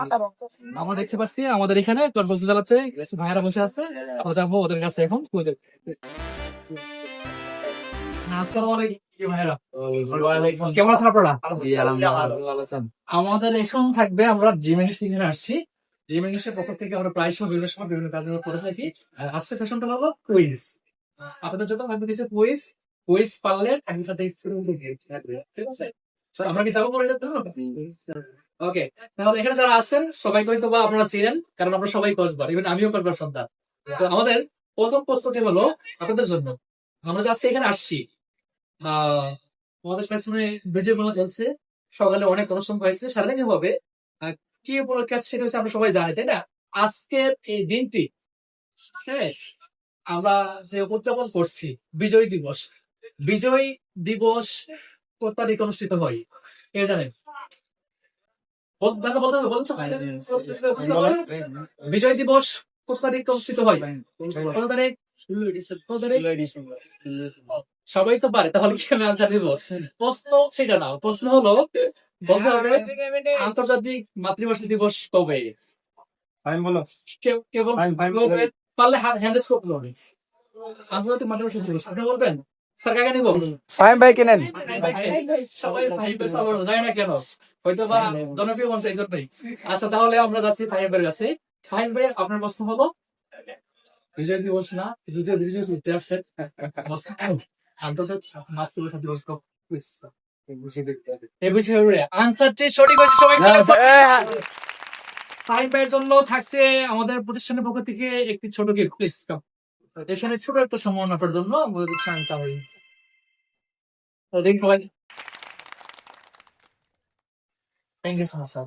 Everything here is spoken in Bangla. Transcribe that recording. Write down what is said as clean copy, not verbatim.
আমরা দেখতে পাচ্ছি আমাদের এখানে কর্মসূচি চালাচ্ছে কিছু ভাইয়েরা বসে আছে। আমরা যাবো ওদের কাছে এখন। আসসালামু আলাইকুম ভাইয়েরা, কেমন আছেন আপনারা? আমাদের এখন থাকবে, আমরা জিমেনিস এখানে আসছি। জিমেনিসের পক্ষ থেকে আমরা প্রায় সময় বিভিন্ন সময় বিভিন্ন কার্যক্রম করে থাকি। আজকে সেশনটা হলো কুইজ। আপনাদের জন্য থাকবে কিছু কুইজ। কুইজ পারলে থাকবে সাথে থাকবে, ঠিক আছে? So, আমরা কি যাবো পরে এটা? ওকে, তাহলে এখানে যারা আছেন সবাইকে হয়তো বা আপনারা চিনেন, কারণ আমরা সবাই কসবার, ইভেন আমিও কসবার সন্তান। তো আমাদের প্রথম প্রশ্নটি হলো আপনাদের জন্য। আমরা যে আজকে এখানে আসছি, আমাদের পেছনে বিজয় মেলা চলছে, সকালে অনেক অনুষ্ঠান হয়েছে, সারাদিন হবে। কি উপলক্ষে আছে সেটা হচ্ছে আমরা সবাই জানি, তাই না? আজকের এই দিনটি, হ্যাঁ, আমরা যে উদযাপন করছি বিজয় দিবস। বিজয় দিবস কত তারিখ অনুষ্ঠিত হয় কে জানেন? বিজয় দিবস কত তারিখ অনুষ্ঠিত হয়? কত তারিখ? কত তারিখ? সবাই তো পারে, তাহলে কি আমি আনসার দিব? প্রশ্ন সেটা না, প্রশ্ন হলো বলতে হবে আন্তর্জাতিক মাতৃভাষা দিবস কবে? কেউ কেউ বলবেন, পারলে হ্যান্ড স্কোপ করবে। আন্তর্জাতিক মাতৃভাষা দিবস আপনি বলবেন? স্যার কাকে নিব? ফাহিম ভাই কেনেন। সবাই ফাহিমের সাপোর্ট জানি না কেন, হয়তো বা জনপ্রিয় মানুষ এই জন্যই। আচ্ছা, তাহলে আমরা যাচ্ছি ফাহিমের কাছে। ফাহিম ভাই, আপনার প্রশ্ন হলো বিজয় দিবস না, বিজয় দিবস উঠতে আসছেন, আন্তর্জাতিক মাতৃভাষা দিবস কবে? এই বিষয়ে আনসারটি সঠিক হয়েছে, সবাই ফাহিম ভাইয়ের জন্য থাকছে আমাদের প্রতিষ্ঠানের পক্ষ থেকে একটি ছোট গিফট। প্লিজ কাম, এখানে ছোট একটা সম্মান আপনার জন্য আমাদের thank you so much sir.